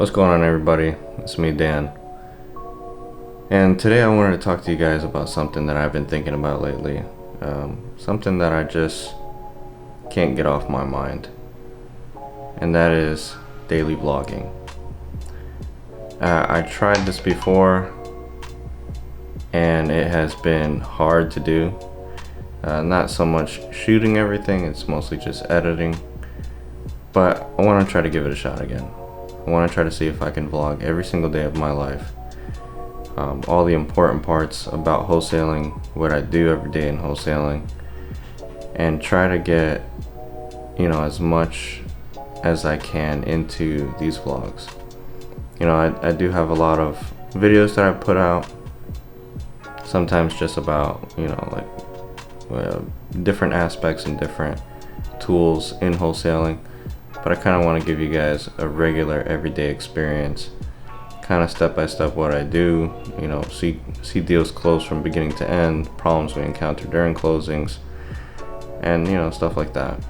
What's going on, everybody? It's me, Dan. And today I wanted to talk to you guys about something that I've been thinking about lately. Something that I just can't get off my mind. And that is daily vlogging. I tried this before and it has been hard to do. Not so much shooting everything, it's mostly just editing. But I want to try to give it a shot again. I want to try to see if I can vlog every single day of my life. All the important parts about wholesaling, what I do every day in wholesaling, and try to get, as much as I can into these vlogs. I do have a lot of videos that I put out, sometimes just about, different aspects and different tools in wholesaling. But I kind of want to give you guys a regular everyday experience, kind of step by step what I do, see deals close from beginning to end, problems we encounter during closings, and stuff like that.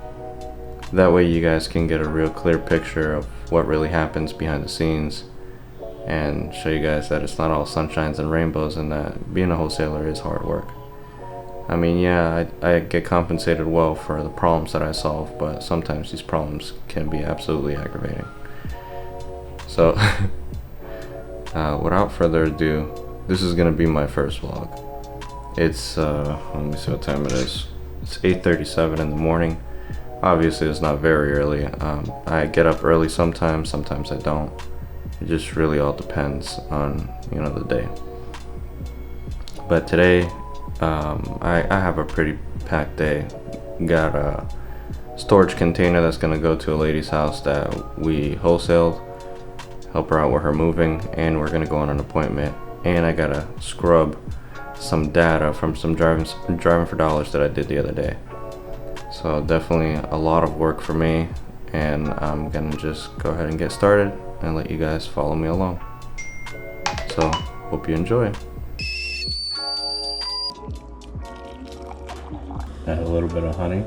That way you guys can get a real clear picture of what really happens behind the scenes and show you guys that it's not all sunshines and rainbows and that being a wholesaler is hard work. I mean, yeah, I get compensated well for the problems that I solve, but sometimes these problems can be absolutely aggravating. So, without further ado, this is gonna be my first vlog. It's, let me see what time it is. It's 8:37 in the morning. Obviously, it's not very early. I get up early sometimes I don't. It just really all depends on, the day. But today, I have a pretty packed day. Got a storage container that's gonna go to a lady's house that we wholesaled, help her out with her moving, and we're gonna go on an appointment. And I gotta scrub some data from some driving for dollars that I did the other day. So definitely a lot of work for me, and I'm gonna just go ahead and get started and let you guys follow me along. So hope you enjoy. Add a little bit of honey.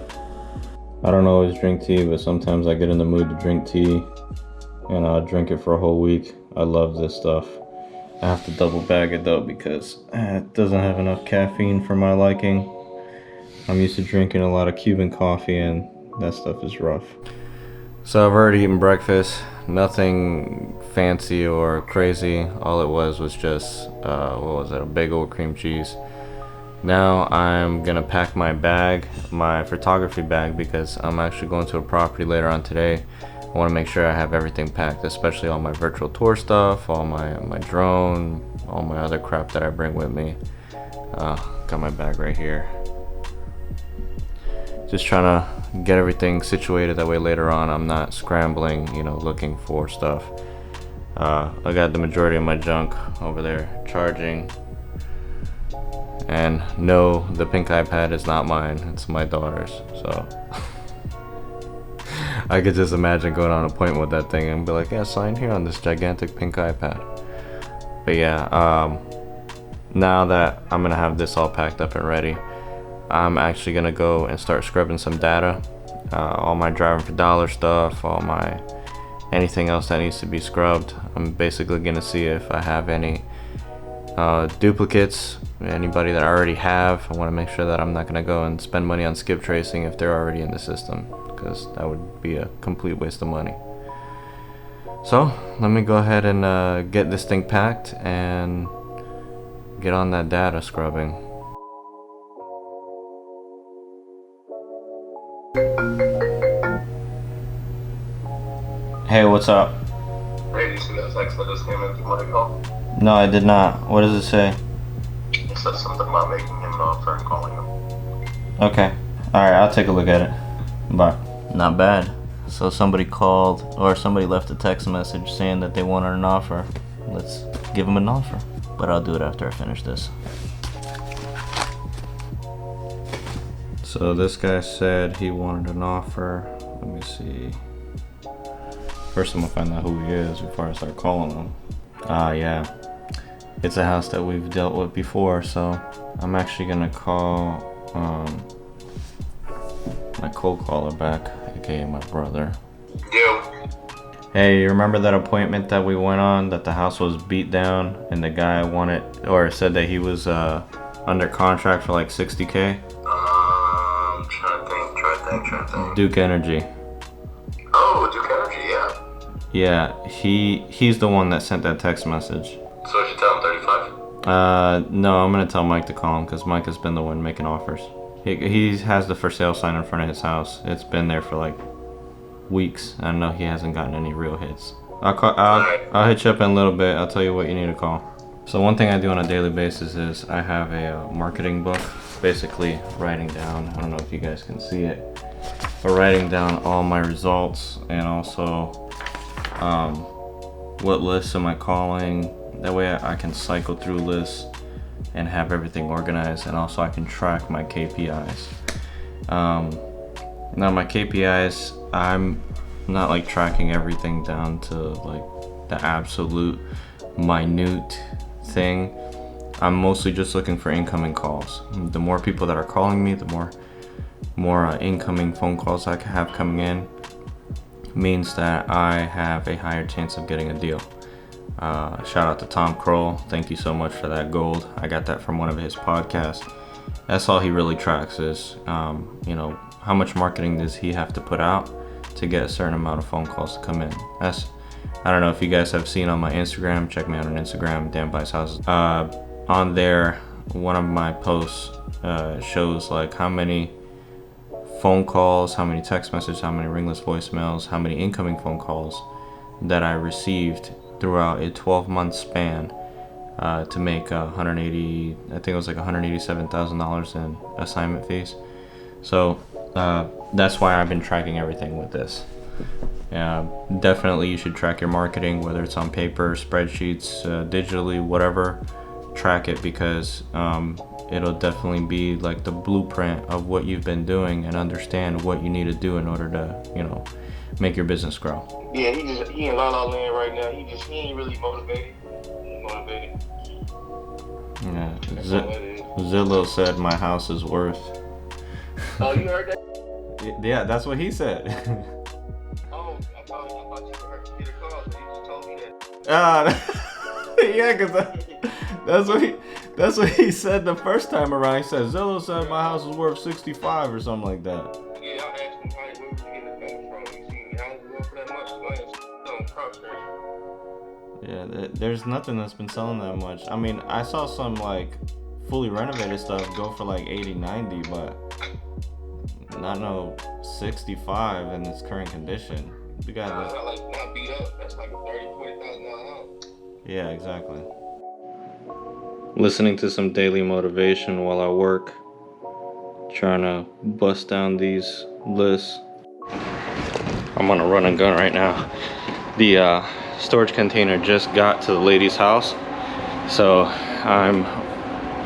I don't always drink tea, but sometimes I get in the mood to drink tea and I'll drink it for a whole week. I love this stuff. I have to double bag it though because it doesn't have enough caffeine for my liking. I'm used to drinking a lot of Cuban coffee and that stuff is rough. So I've already eaten breakfast. Nothing fancy or crazy. All it was just, a big old cream cheese. Now I'm gonna pack my bag, my photography bag, because I'm actually going to a property later on today. I want to make sure I have everything packed, especially all my virtual tour stuff, all my drone, all my other crap that I bring with me. Got my bag right here. Just trying to get everything situated, that way later on I'm not scrambling, looking for stuff. I got the majority of my junk over there charging. And no, the pink iPad is not mine, it's my daughter's. So I could just imagine going on an appointment with that thing and be like, yeah, sign here on this gigantic pink iPad. But yeah, now that I'm gonna have this all packed up and ready, I'm actually gonna go and start scrubbing some data, all my driving for dollar stuff, anything else that needs to be scrubbed. I'm basically gonna see if I have any duplicates, anybody that I already have. I want to make sure that I'm not going to go and spend money on skip tracing if they're already in the system, because that would be a complete waste of money. So let me go ahead and get this thing packed and get on that data scrubbing. Hey, what's up? Hey, did you see that text that just came in from my call? No, I did not. What does it say? It said something about making him an offer and calling him. Okay. Alright, I'll take a look at it. Bye. Not bad. So somebody called, or somebody left a text message saying that they wanted an offer. Let's give them an offer. But I'll do it after I finish this. So this guy said he wanted an offer. Let me see. First I'm gonna find out who he is before I start calling him. Yeah. It's a house that we've dealt with before, so I'm actually gonna call my cold caller back, aka my brother. Yo. Hey, you remember that appointment that we went on that the house was beat down and the guy wanted or said that he was under contract for like 60K? Trying to think. Duke Energy. Oh, Duke Energy, yeah. Yeah, he's the one that sent that text message. So I should tell him 35? No, I'm gonna tell Mike to call him because Mike has been the one making offers. He has the for sale sign in front of his house. It's been there for like weeks. I know he hasn't gotten any real hits. I'll hit you up in a little bit. I'll tell you what you need to call. So one thing I do on a daily basis is I have a marketing book, basically writing down, I don't know if you guys can see it, but writing down all my results and also what lists am I calling. That way I can cycle through lists and have everything organized, and also I can track my KPIs. Now my KPIs, I'm not like tracking everything down to like the absolute minute thing. I'm mostly just looking for incoming calls. The more people that are calling me, the more incoming phone calls I have coming in means that I have a higher chance of getting a deal. Shout out to Tom Kroll. Thank you so much for that gold. I got that from one of his podcasts. That's all he really tracks is, how much marketing does he have to put out to get a certain amount of phone calls to come in. I don't know if you guys have seen on my Instagram. Check me out on Instagram, Dan.Buys.Houses. On there, one of my posts shows like how many phone calls, how many text messages, how many ringless voicemails, how many incoming phone calls that I received throughout a 12-month span to make I think it was like $187,000 in assignment fees. So that's why I've been tracking everything with this. Definitely you should track your marketing, whether it's on paper, spreadsheets, digitally, whatever. Track it because it'll definitely be like the blueprint of what you've been doing and understand what you need to do in order to, make your business grow. Yeah, he in La La Land right now. He ain't really motivated. Yeah, Zillow said my house is worth. Oh, you heard that? Yeah, that's what he said. Oh, I thought you heard get a call, so you just told me that. Yeah, cause that's what he said the first time around. He said Zillow said my house is worth 65 or something like that. Yeah, I asked him how he was getting the phone from. You see, how was worth for that much? On Crowdsource. Yeah, there's nothing that's been selling that much. I mean, I saw some like fully renovated stuff go for like 80, 90, but not no 65 in its current condition. The guy not like not beat up. That's like a $30,000-$40,000 house. Yeah, exactly. Listening to some daily motivation while I work, trying to bust down these lists. I'm on a run and gun right now. The storage container just got to the lady's house, so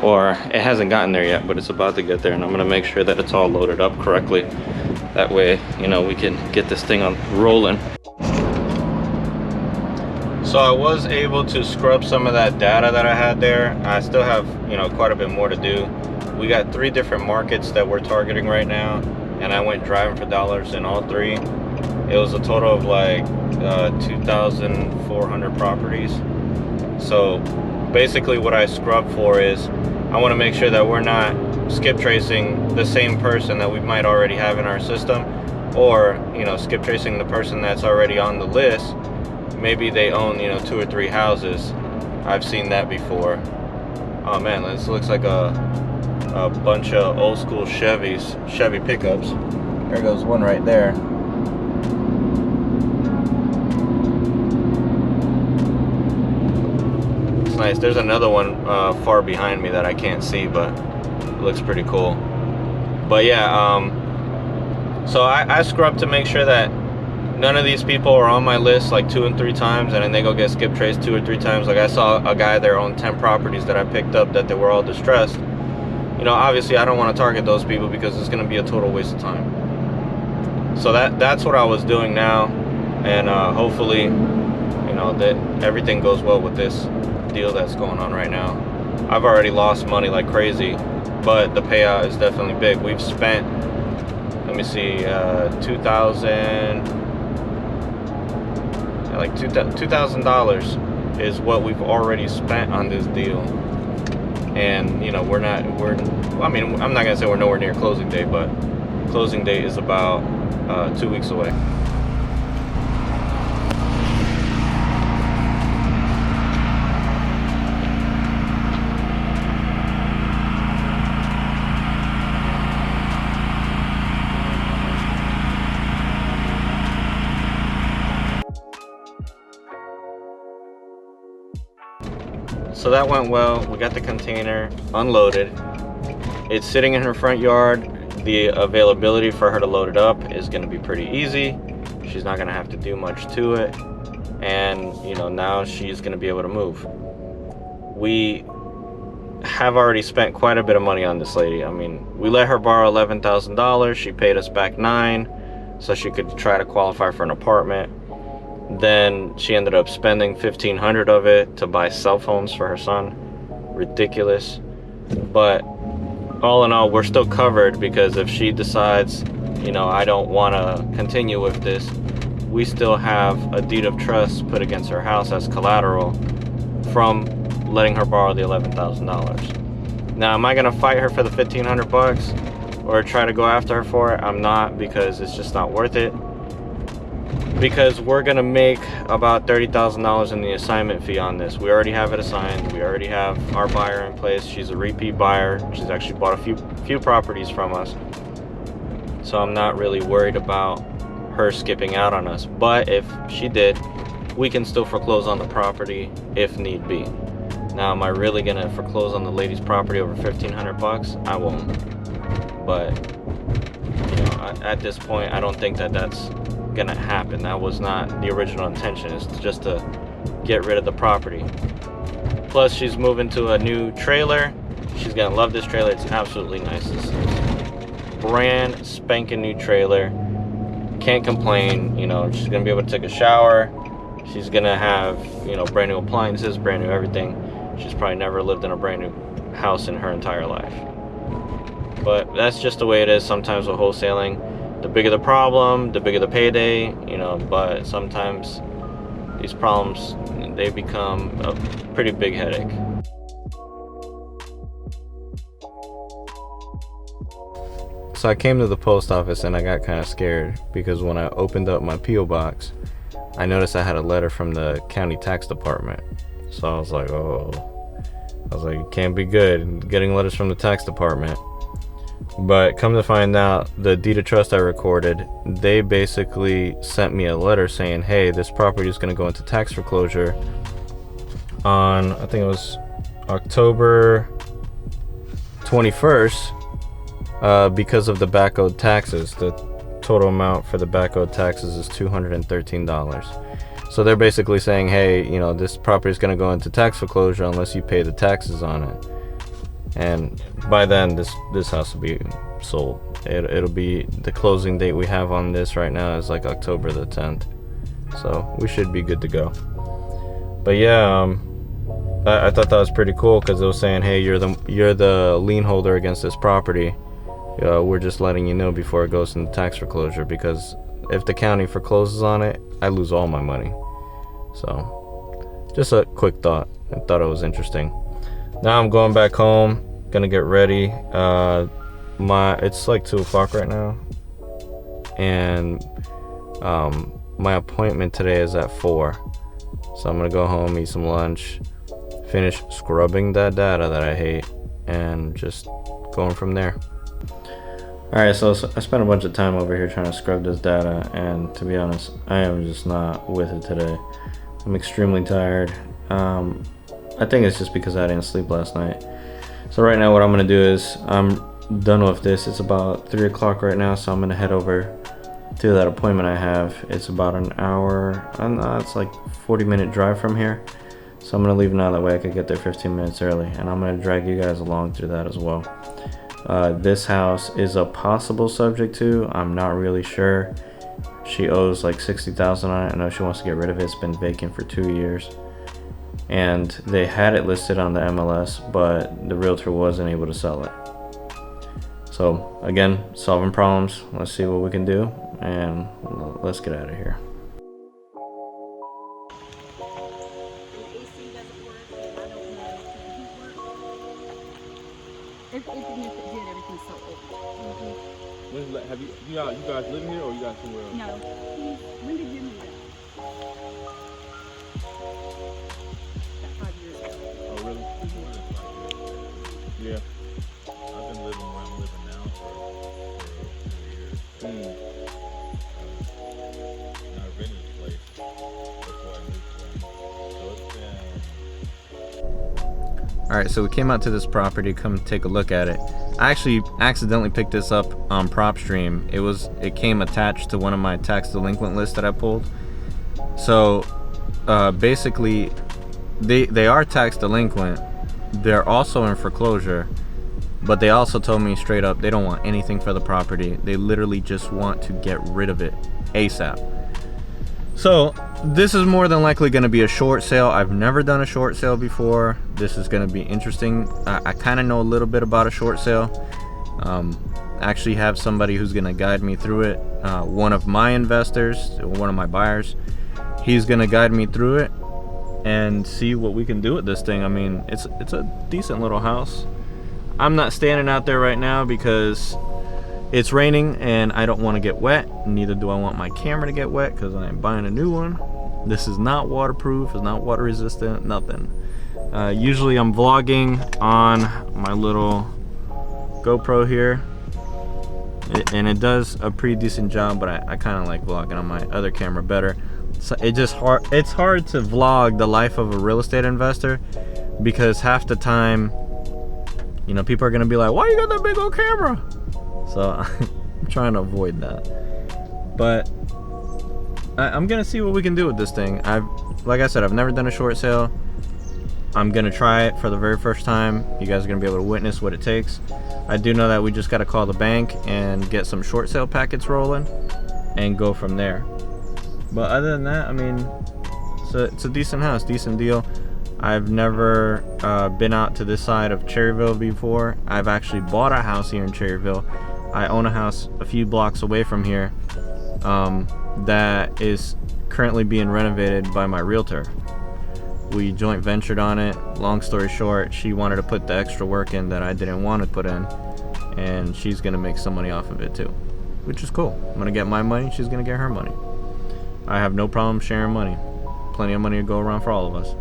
it hasn't gotten there yet, but it's about to get there, and I'm gonna make sure that it's all loaded up correctly. That way, we can get this thing on rolling. So I was able to scrub some of that data that I had there. I still have, quite a bit more to do. We got 3 different markets that we're targeting right now, and I went driving for dollars in all 3. It was a total of like 2,400 properties. So basically what I scrub for is I want to make sure that we're not skip tracing the same person that we might already have in our system, or skip tracing the person that's already on the list. Maybe they own 2 or 3 houses. I've seen that before. Oh man, this looks like a bunch of old school Chevy pickups. There goes one right there. It's nice. There's another one far behind me that I can't see, but it looks pretty cool. But yeah, so I scrub to make sure that none of these people are on my list like 2 and 3 times, and then they go get skip traced 2 or 3 times. Like I saw a guy there owned 10 properties that I picked up that they were all distressed. Obviously I don't want to target those people because it's going to be a total waste of time. So that's what I was doing now, and hopefully that everything goes well with this deal that's going on right now. I've already lost money like crazy, but the payout is definitely big. We've spent, let me see, like $2,000 is what we've already spent on this deal. And you know, I mean, I'm not gonna say we're nowhere near closing date, but closing date is about 2 weeks away. So that went well. We got the container unloaded. It's sitting in her front yard. The availability for her to load it up is going to be pretty easy. She's not going to have to do much to it. And, you know, now she's going to be able to move. We have already spent quite a bit of money on this lady. I mean, we let her borrow $11,000. She paid us back $9,000 so she could try to qualify for an apartment. Then she ended up spending $1,500 of it to buy cell phones for her son. Ridiculous. But all in all, we're still covered, because if she decides, you know, I don't want to continue with this, we still have a deed of trust put against her house as collateral from letting her borrow the $11,000. Now, am I going to fight her for the $1,500 or try to go after her for it? I'm not, because it's just not worth it. Because we're gonna make about $30,000 in the assignment fee on this. We already have it assigned. We already have our buyer in place. She's a repeat buyer. She's actually bought a few properties from us. So I'm not really worried about her skipping out on us. But if she did, we can still foreclose on the property if need be. Now, am I really gonna foreclose on the lady's property over $1,500? I won't. But you know, at this point, I don't think that that's gonna happen. That was not the original intention. It's just to get rid of the property. Plus, she's moving to a new trailer. She's gonna love this trailer. It's absolutely nice. It's brand spanking new trailer. Can't complain. You know, she's gonna be able to take a shower. She's gonna have, you know, brand new appliances, brand new everything. She's probably never lived in a brand new house in her entire life. But that's just the way it is sometimes with wholesaling. The bigger the problem, the bigger the payday, you know, but sometimes these problems, they become a pretty big headache. So I came to the post office and I got kind of scared, because when I opened up my P.O. box, I noticed I had a letter from the county tax department. So I was like, it can't be good getting letters from the tax department. But come to find out, the deed of trust I recorded, they basically sent me a letter saying, hey, this property is going to go into tax foreclosure on, I think it was October 21st, because of the back owed taxes. The total amount for the back owed taxes is $213. So they're basically saying, hey, you know, this property is going to go into tax foreclosure unless you pay the taxes on it. And by then, this house will be sold. It'll be, the closing date we have on this right now is like October the 10th. So we should be good to go. But yeah, I thought that was pretty cool, because it was saying, hey, you're the lien holder against this property. We're just letting you know before it goes into tax foreclosure, because if the county forecloses on it, I lose all my money. So just a quick thought. I thought it was interesting. Now I'm going back home, gonna get ready. It's like 2 o'clock right now, and my appointment today is at 4. So I'm gonna go home, eat some lunch, finish scrubbing that data that I hate, and just going from there. Alright, so I spent a bunch of time over here trying to scrub this data, and to be honest, I am just not with it today. I'm extremely tired. I think it's just because I didn't sleep last night. So right now what I'm gonna do is, I'm done with this. It's about 3 o'clock right now, so I'm gonna head over to that appointment I have. It's about an hour, it's like 40-minute drive from here. So I'm gonna leave now, that way I could get there 15 minutes early, and I'm gonna drag you guys along through that as well. This house is a possible subject to, I'm not really sure. She owes like $60,000 on it. I know she wants to get rid of it. It's been vacant for 2 years. And they had it listed on the MLS, but the realtor wasn't able to sell it. So again, solving problems. Let's see what we can do, and let's get out of here. Even if it did, everything's so old. Have you guys living here or you guys somewhere else? No. When did you move out? About 5 years ago. Oh, really? Yeah. I've been living where I'm living now for 2 years. And I rented a place before I moved home. So it's been... Alright, so we came out to this property, come take a look at it. I actually accidentally picked this up on PropStream. It came attached to one of my tax delinquent lists that I pulled. So basically they are tax delinquent. They're also in foreclosure, but they also told me straight up they don't want anything for the property. They literally just want to get rid of it ASAP. So this is more than likely going to be a short sale. I've never done a short sale before. This is going to be interesting. I kind of know a little bit about a short sale. Actually have somebody who's going to guide me through it. One of my investors, one of my buyers, he's going to guide me through it and see what we can do with this thing. I mean, it's a decent little house. I'm not standing out there right now because it's raining and I don't want to get wet. Neither do I want my camera to get wet because I'm buying a new one. This is not waterproof, it's not water resistant, nothing. Usually I'm vlogging on my little GoPro here, and it does a pretty decent job, but I kind of like vlogging on my other camera better. So it's hard to vlog the life of a real estate investor because half the time, you know, people are gonna be like, why you got that big old camera? So I'm trying to avoid that. But I'm gonna see what we can do with this thing. Like I said, I've never done a short sale. I'm gonna try it for the very first time. You guys are gonna be able to witness what it takes. I do know that we just gotta call the bank and get some short sale packets rolling and go from there. But other than that, I mean, it's a decent house, decent deal. I've never been out to this side of Cherryville before. I've actually bought a house here in Cherryville. I own a house a few blocks away from here that is currently being renovated by my realtor. We joint ventured on it. Long story short, she wanted to put the extra work in that I didn't want to put in, and she's gonna make some money off of it too, which is cool. I'm gonna get my money, she's gonna get her money. I have no problem sharing money. Plenty of money to go around for all of us.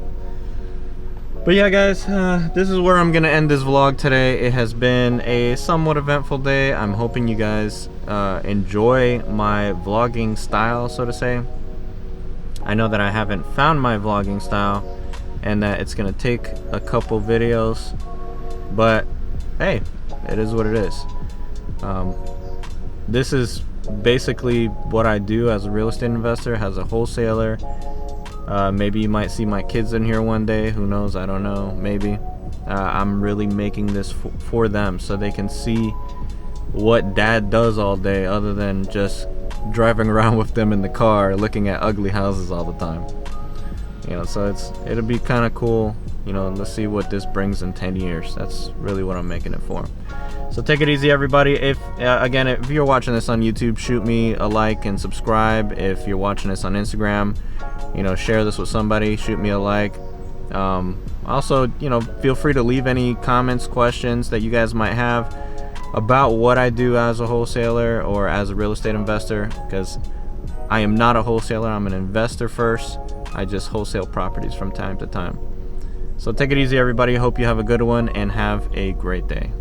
But yeah, guys, this is where I'm gonna end this vlog today. It has been a somewhat eventful day. I'm hoping you guys enjoy my vlogging style, so to say. I know that I haven't found my vlogging style and that it's gonna take a couple videos, but hey, it is what it is. This is basically what I do as a real estate investor, as a wholesaler. Maybe you might see my kids in here one day, who knows, I don't know, maybe. I'm really making this for them so they can see what dad does all day other than just driving around with them in the car looking at ugly houses all the time. You know, so it'll be kind of cool. You know, let's see what this brings in 10 years. That's really what I'm making it for. So take it easy, everybody. If again, if you're watching this on YouTube, shoot me a like and subscribe. If you're watching this on Instagram, you know, share this with somebody, shoot me a like. Also, you know, feel free to leave any comments, questions that you guys might have about what I do as a wholesaler or as a real estate investor, because I am not a wholesaler, I'm an investor first. I just wholesale properties from time to time. So take it easy, everybody. Hope you have a good one and have a great day.